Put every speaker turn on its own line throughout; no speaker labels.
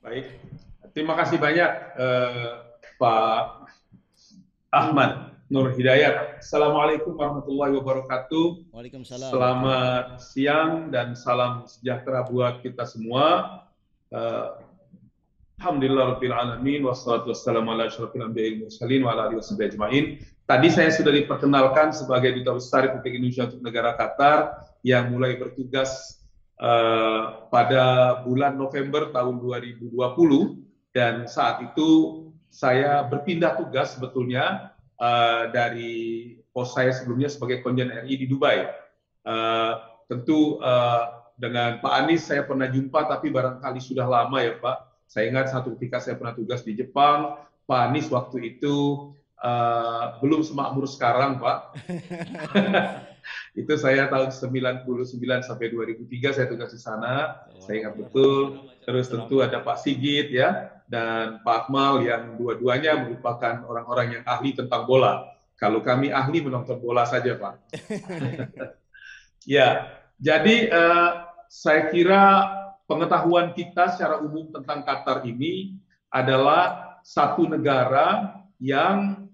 Baik, terima kasih banyak Pak Ahmad Nur Hidayat. Assalamualaikum warahmatullahi wabarakatuh.
Waalaikumsalam warahmatullahi
Selamat siang dan salam sejahtera buat kita semua. Eh, Alhamdulillah Rabbil Alamin, wassalatu wassalamu ala asyrafil anbiya'i wal mursalin wa ala alihi washabihi ajma'in. Tadi saya sudah diperkenalkan sebagai Duta Besar Republik Indonesia untuk negara Qatar yang mulai bertugas pada bulan November tahun 2020, dan saat itu saya berpindah tugas sebetulnya dari pos saya sebelumnya sebagai Konjen RI di Dubai. Tentu dengan Pak Anies saya pernah jumpa, tapi barangkali sudah lama ya Pak. Saya ingat satu ketika saya pernah tugas di Jepang, Pak Anies waktu itu belum semakmur sekarang, Pak. Itu saya tahun 99 sampai 2003 saya tugas di sana, saya ingat betul. Terus tentu ada Pak Sigit ya, dan Pak Akmal yang dua-duanya merupakan orang-orang yang ahli tentang bola. Kalau kami ahli menonton bola saja, Pak. Ya, jadi saya kira pengetahuan kita secara umum tentang Qatar ini adalah satu negara yang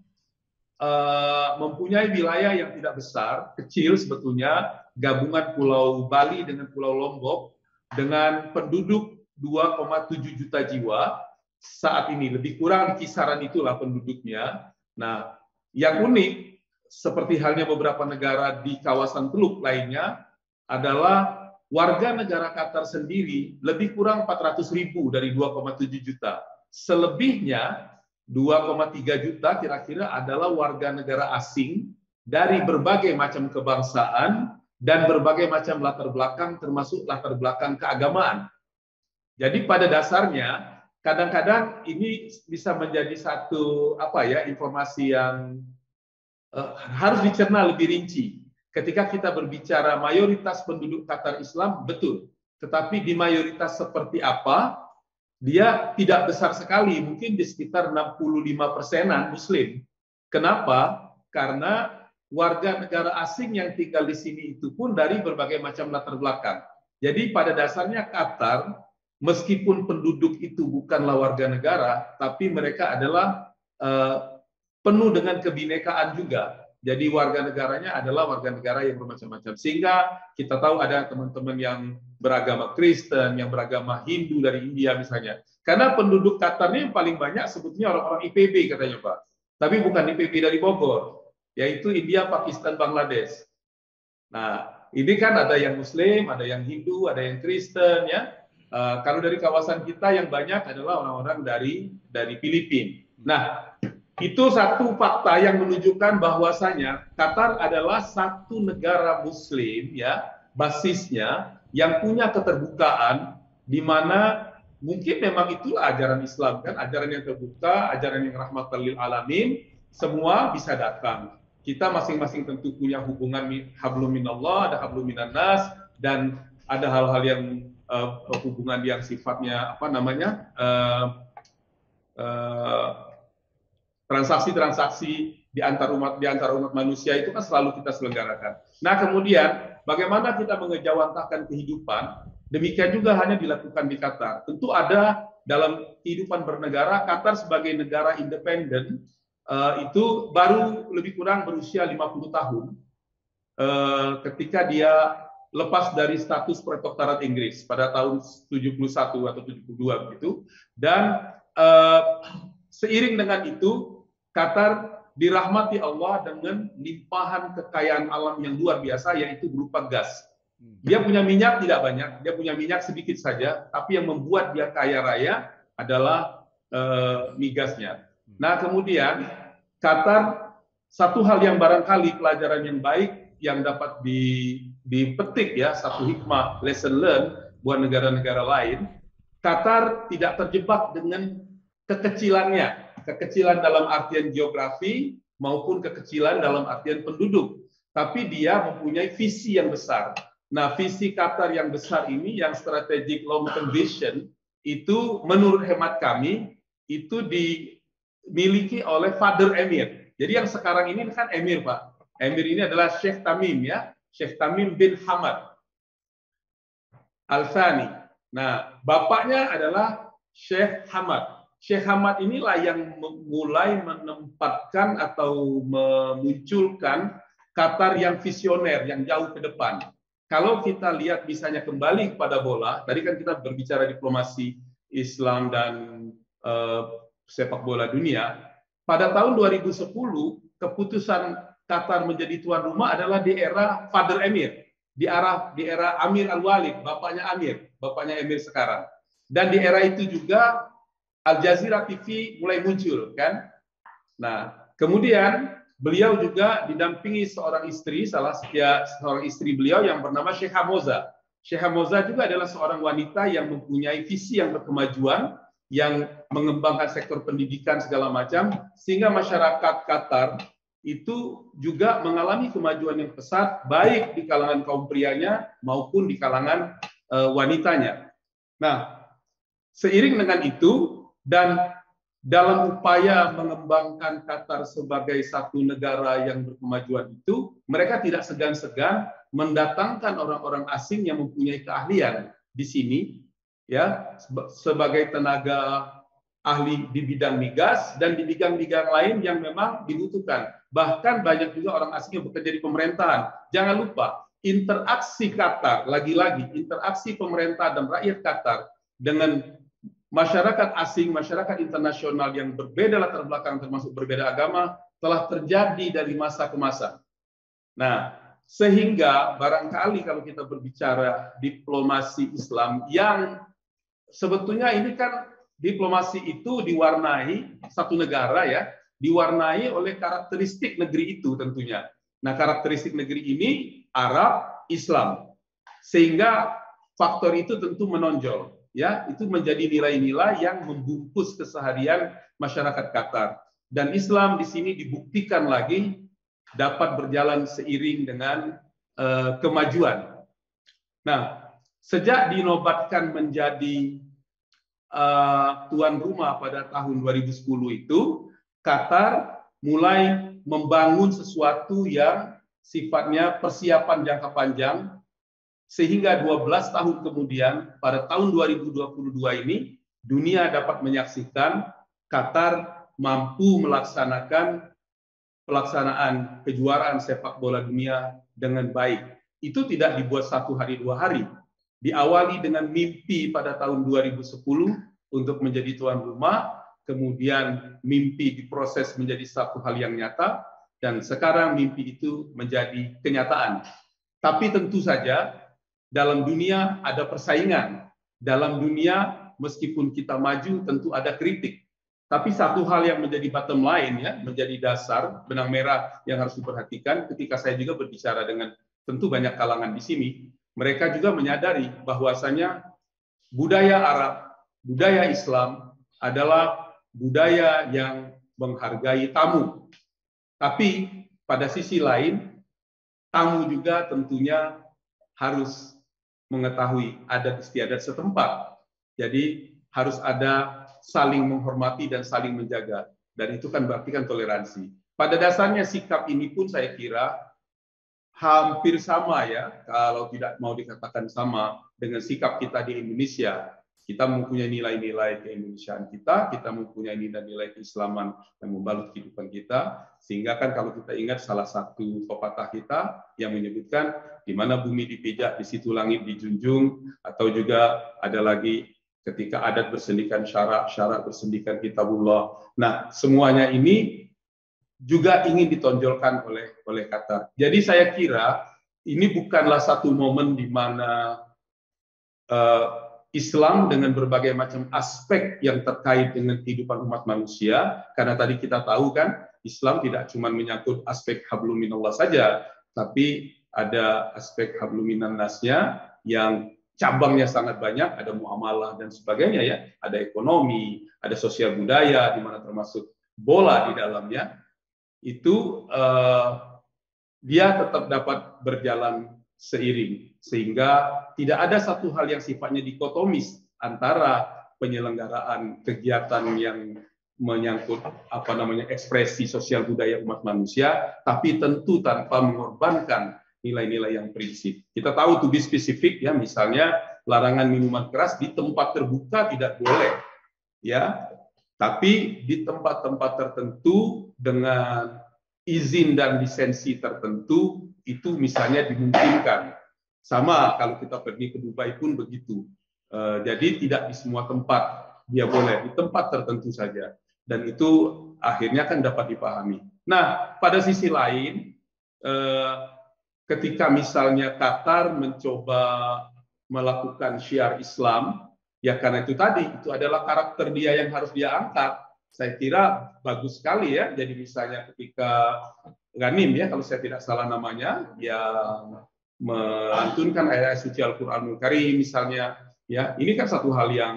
mempunyai wilayah yang tidak besar, kecil sebetulnya, gabungan Pulau Bali dengan Pulau Lombok, dengan penduduk 2,7 juta jiwa saat ini, lebih kurang di kisaran itulah penduduknya. Nah, yang unik seperti halnya beberapa negara di kawasan Teluk lainnya adalah warga negara Qatar sendiri lebih kurang 400.000 dari 2,7 juta. Selebihnya 2,3 juta kira-kira adalah warga negara asing dari berbagai macam kebangsaan dan berbagai macam latar belakang, termasuk latar belakang keagamaan. Jadi pada dasarnya kadang-kadang ini bisa menjadi satu informasi yang harus dicerna lebih rinci. Ketika kita berbicara mayoritas penduduk Qatar Islam, betul. Tetapi di mayoritas seperti apa, dia tidak besar sekali, mungkin di sekitar 65%-an Muslim. Kenapa? Karena warga negara asing yang tinggal di sini itu pun dari berbagai macam latar belakang. Jadi pada dasarnya Qatar, meskipun penduduk itu bukanlah warga negara, tapi mereka adalah penuh dengan kebinekaan juga. Jadi warga negaranya adalah warga negara yang bermacam-macam. Sehingga kita tahu ada teman-teman yang beragama Kristen, yang beragama Hindu dari India misalnya. Karena penduduk Qatar ini yang paling banyak sebetulnya orang-orang IPB katanya Pak. Tapi bukan IPB dari Bogor, yaitu India, Pakistan, Bangladesh. Nah, ini kan ada yang Muslim, ada yang Hindu, ada yang Kristen ya. Kalau dari kawasan kita yang banyak adalah orang-orang dari Filipina. Nah, itu satu fakta yang menunjukkan bahwasanya Qatar adalah satu negara Muslim ya, basisnya yang punya keterbukaan, di mana mungkin memang itulah ajaran Islam kan, ajaran yang terbuka, ajaran yang rahmatan lil alamin, semua bisa datang. Kita masing-masing tentu punya hubungan hablum minallah, ada hablum minan nas, dan ada hal-hal yang hubungan yang sifatnya transaksi-transaksi di antar umat manusia itu kan selalu kita selenggarakan. Nah, kemudian bagaimana kita mengejawantahkan kehidupan, demikian juga hanya dilakukan di Qatar. Tentu ada dalam kehidupan bernegara, Qatar sebagai negara independen itu baru lebih kurang berusia 50 tahun ketika dia lepas dari status protektorat Inggris pada tahun 71 atau 72 begitu. Dan seiring dengan itu Qatar dirahmati Allah dengan limpahan kekayaan alam yang luar biasa, yaitu berupa gas. Dia punya minyak tidak banyak, dia punya minyak sedikit saja, tapi yang membuat dia kaya raya adalah migasnya. Nah, kemudian Qatar, satu hal yang barangkali pelajaran yang baik yang dapat dipetik ya, satu hikmah, lesson learned buat negara-negara lain, Qatar tidak terjebak dengan kekecilannya. Kekecilan dalam artian geografi maupun kekecilan dalam artian penduduk. Tapi dia mempunyai visi yang besar. Nah, visi Qatar yang besar ini, yang strategic long term vision, itu menurut hemat kami, itu dimiliki oleh Father Emir. Jadi yang sekarang ini kan Emir, Pak. Emir ini adalah Sheikh Tamim ya, Sheikh Tamim bin Hamad Al Thani. Nah, bapaknya adalah Syekh Hamad. Syekh Hamad inilah yang mulai menempatkan atau memunculkan Qatar yang visioner, yang jauh ke depan. Kalau kita lihat misalnya kembali kepada bola, tadi kan kita berbicara diplomasi Islam dan sepak bola dunia. Pada tahun 2010, keputusan Qatar menjadi tuan rumah adalah di era Father Emir, di era Amir Al-Walid, bapaknya Emir sekarang. Dan di era itu juga Al Jazeera TV mulai muncul, kan? Nah, kemudian beliau juga didampingi seorang istri, seorang istri beliau yang bernama Sheikh Hamoza. Sheikh Hamoza juga adalah seorang wanita yang mempunyai visi yang berkemajuan, yang mengembangkan sektor pendidikan segala macam, sehingga masyarakat Qatar itu juga mengalami kemajuan yang pesat, baik di kalangan kaum prianya maupun di kalangan wanitanya. Nah, seiring dengan itu dan dalam upaya mengembangkan Qatar sebagai satu negara yang berkemajuan itu, mereka tidak segan-segan mendatangkan orang-orang asing yang mempunyai keahlian di sini, ya, sebagai tenaga ahli di bidang migas dan di bidang-bidang lain yang memang dibutuhkan. Bahkan banyak juga orang asing yang bekerja di pemerintahan. Jangan lupa, interaksi Qatar, lagi-lagi interaksi pemerintah dan rakyat Qatar dengan masyarakat asing, masyarakat internasional yang berbeda latar belakang termasuk berbeda agama telah terjadi dari masa ke masa. Nah, sehingga barangkali kalau kita berbicara diplomasi Islam yang sebetulnya ini kan diplomasi itu diwarnai satu negara, ya, diwarnai oleh karakteristik negeri itu tentunya. Nah, karakteristik negeri ini Arab, Islam. Sehingga faktor itu tentu menonjol, ya, itu menjadi nilai-nilai yang membungkus keseharian masyarakat Qatar. Dan Islam di sini dibuktikan lagi dapat berjalan seiring dengan kemajuan. Nah, sejak dinobatkan menjadi tuan rumah pada tahun 2010 itu, Qatar mulai membangun sesuatu yang sifatnya persiapan jangka panjang, sehingga 12 tahun kemudian pada tahun 2022 ini dunia dapat menyaksikan Qatar mampu melaksanakan pelaksanaan kejuaraan sepak bola dunia dengan baik. Itu tidak dibuat satu hari dua hari. Diawali dengan mimpi pada tahun 2010 untuk menjadi tuan rumah, kemudian mimpi diproses menjadi satu hal yang nyata, dan sekarang mimpi itu menjadi kenyataan. Tapi tentu saja dalam dunia ada persaingan. Dalam dunia meskipun kita maju tentu ada kritik. Tapi satu hal yang menjadi bottom line, ya, menjadi dasar benang merah yang harus diperhatikan ketika saya juga berbicara dengan tentu banyak kalangan di sini, mereka juga menyadari bahwasanya budaya Arab, budaya Islam adalah budaya yang menghargai tamu. Tapi pada sisi lain, tamu juga tentunya harus mengetahui adat istiadat setempat. Jadi harus ada saling menghormati dan saling menjaga. Dan itu kan berarti kan toleransi. Pada dasarnya sikap ini pun saya kira hampir sama, ya, kalau tidak mau dikatakan sama dengan sikap kita di Indonesia. Kita mempunyai nilai-nilai keindonesiaan kita mempunyai nilai-nilai keislaman yang membalut kehidupan kita, sehingga kan kalau kita ingat salah satu pepatah kita yang menyebutkan di mana bumi dipijak, di situ langit dijunjung, atau juga ada lagi ketika adat bersendikan syarak, syarak bersendikan kitabullah. Nah, semuanya ini juga ingin ditonjolkan oleh Qatar. Jadi saya kira ini bukanlah satu momen di mana Islam dengan berbagai macam aspek yang terkait dengan kehidupan umat manusia, karena tadi kita tahu kan Islam tidak cuma menyangkut aspek hablum minallah saja, tapi ada aspek hablum minan nasnya yang cabangnya sangat banyak, ada muamalah dan sebagainya, ya, ada ekonomi, ada sosial budaya, di mana termasuk bola di dalamnya. Itu dia tetap dapat berjalan seiring, sehingga tidak ada satu hal yang sifatnya dikotomis antara penyelenggaraan kegiatan yang menyangkut ekspresi sosial budaya umat manusia, tapi tentu tanpa mengorbankan nilai-nilai yang prinsip. Kita tahu to be spesifik, ya, misalnya larangan minuman keras di tempat terbuka tidak boleh, ya, tapi di tempat-tempat tertentu dengan izin dan lisensi tertentu itu misalnya dimungkinkan. Sama kalau kita pergi ke Dubai pun begitu. Jadi tidak di semua tempat dia boleh, di tempat tertentu saja. Dan itu akhirnya kan dapat dipahami. Nah, pada sisi lain, ketika misalnya Qatar mencoba melakukan syiar Islam, ya karena itu tadi, itu adalah karakter dia yang harus dia angkat. Saya kira bagus sekali ya. Jadi misalnya ketika Ghanim ya, kalau saya tidak salah namanya, dia melantunkan ayat suci Al-Qur'anul Karim misalnya, ya ini kan satu hal yang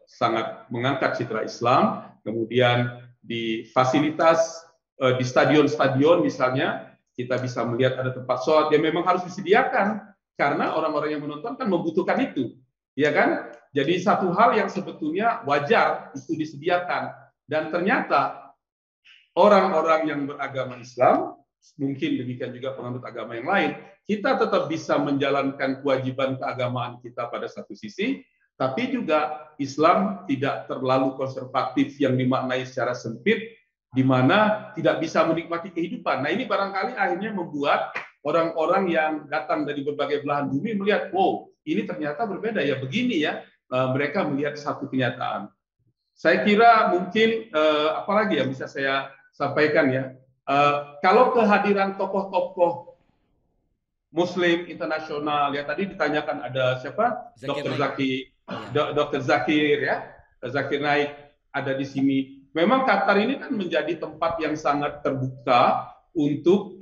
sangat mengangkat citra Islam. Kemudian di fasilitas di stadion-stadion misalnya kita bisa melihat ada tempat sholat yang memang harus disediakan karena orang-orang yang menonton kan membutuhkan itu, ya kan? Jadi satu hal yang sebetulnya wajar itu disediakan, dan ternyata orang-orang yang beragama Islam, mungkin demikian juga penganut agama yang lain, kita tetap bisa menjalankan kewajiban keagamaan kita pada satu sisi, tapi juga Islam tidak terlalu konservatif yang dimaknai secara sempit, di mana tidak bisa menikmati kehidupan. Nah ini barangkali akhirnya membuat orang-orang yang datang dari berbagai belahan bumi melihat, wow, ini ternyata berbeda ya, begini ya, mereka melihat satu kenyataan. Saya kira mungkin apalagi yang bisa saya sampaikan ya, kalau kehadiran tokoh-tokoh Muslim internasional, ya tadi ditanyakan ada siapa, Dr. Zakir ya, Zakir Naik ada di sini. Memang Qatar ini kan menjadi tempat yang sangat terbuka untuk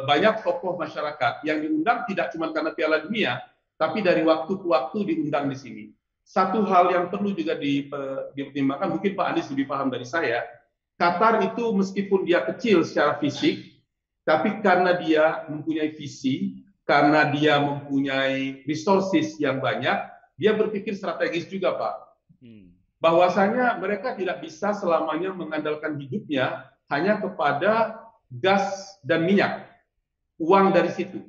banyak tokoh masyarakat yang diundang, tidak cuma karena Piala Dunia, tapi dari waktu ke waktu diundang di sini. Satu hal yang perlu juga dipertimbangkan, mungkin Pak Anies lebih paham dari saya, Qatar itu meskipun dia kecil secara fisik, tapi karena dia mempunyai visi, karena dia mempunyai resources yang banyak, dia berpikir strategis juga, Pak. Bahwasanya mereka tidak bisa selamanya mengandalkan hidupnya hanya kepada gas dan minyak, uang dari situ.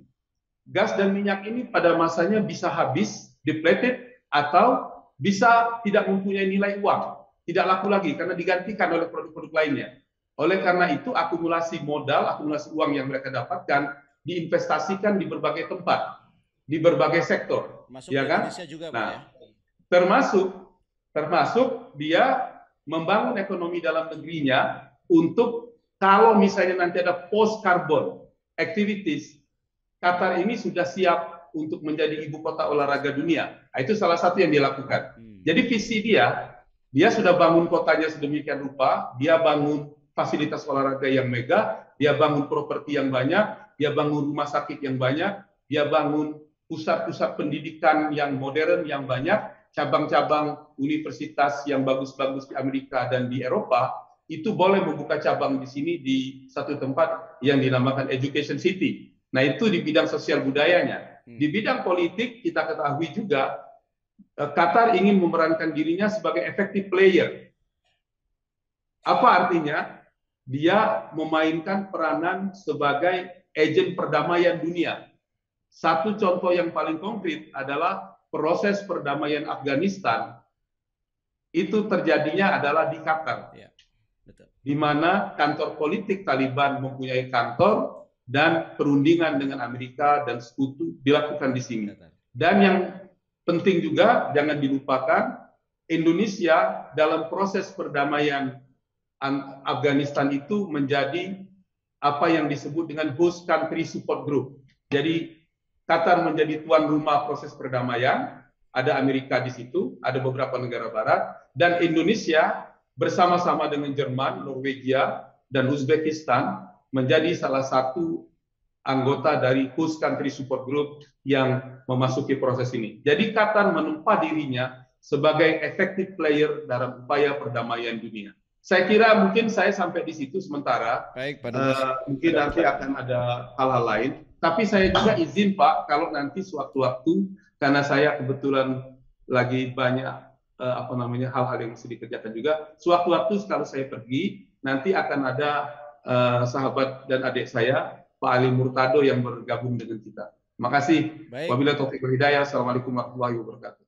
Gas dan minyak ini pada masanya bisa habis, depleted, atau bisa tidak mempunyai nilai uang, tidak laku lagi karena digantikan oleh produk-produk lainnya. Oleh karena itu akumulasi modal, akumulasi uang yang mereka dapatkan diinvestasikan di berbagai tempat, di berbagai sektor.
Masuk
ya kan?
Indonesia juga, Pak,
nah,
ya?
termasuk dia membangun ekonomi dalam negerinya untuk kalau misalnya nanti ada post carbon activities, Qatar ini sudah siap untuk menjadi ibu kota olahraga dunia. Nah, itu salah satu yang dia lakukan. Jadi visi dia sudah bangun kotanya sedemikian rupa, dia bangun fasilitas olahraga yang mega, dia bangun properti yang banyak, dia bangun rumah sakit yang banyak, dia bangun pusat-pusat pendidikan yang modern yang banyak, cabang-cabang universitas yang bagus-bagus di Amerika dan di Eropa, itu boleh membuka cabang di sini di satu tempat yang dinamakan Education City. Nah itu di bidang sosial budayanya. Di bidang politik kita ketahui juga Qatar ingin memerankan dirinya sebagai effective player. Apa artinya? Dia memainkan peranan sebagai agen perdamaian dunia. Satu contoh yang paling konkret adalah proses perdamaian Afghanistan. Itu terjadinya adalah di Qatar. Ya, betul. Di mana kantor politik Taliban mempunyai kantor dan perundingan dengan Amerika dan sekutu dilakukan di sini. Dan yang penting juga jangan dilupakan Indonesia dalam proses perdamaian Afghanistan itu menjadi apa yang disebut dengan host country support group. Jadi Qatar menjadi tuan rumah proses perdamaian, ada Amerika di situ, ada beberapa negara barat, dan Indonesia bersama-sama dengan Jerman, Norwegia, dan Uzbekistan menjadi salah satu anggota dari host country support group yang memasuki proses ini. Jadi Qatar menempa dirinya sebagai effective player dalam upaya perdamaian dunia. Saya kira mungkin saya sampai di situ sementara.
Baik, Pak
mungkin nanti akan ada hal-hal lain. Tapi saya juga izin Pak, kalau nanti sewaktu-waktu, karena saya kebetulan lagi banyak hal-hal yang mesti dikerjakan juga. Sewaktu-waktu kalau saya pergi, nanti akan ada sahabat dan adik saya, Pak Ali Murtado yang bergabung dengan kita. Terima kasih. Wabillahi taufiq wal hidayah. Assalamualaikum warahmatullahi wabarakatuh.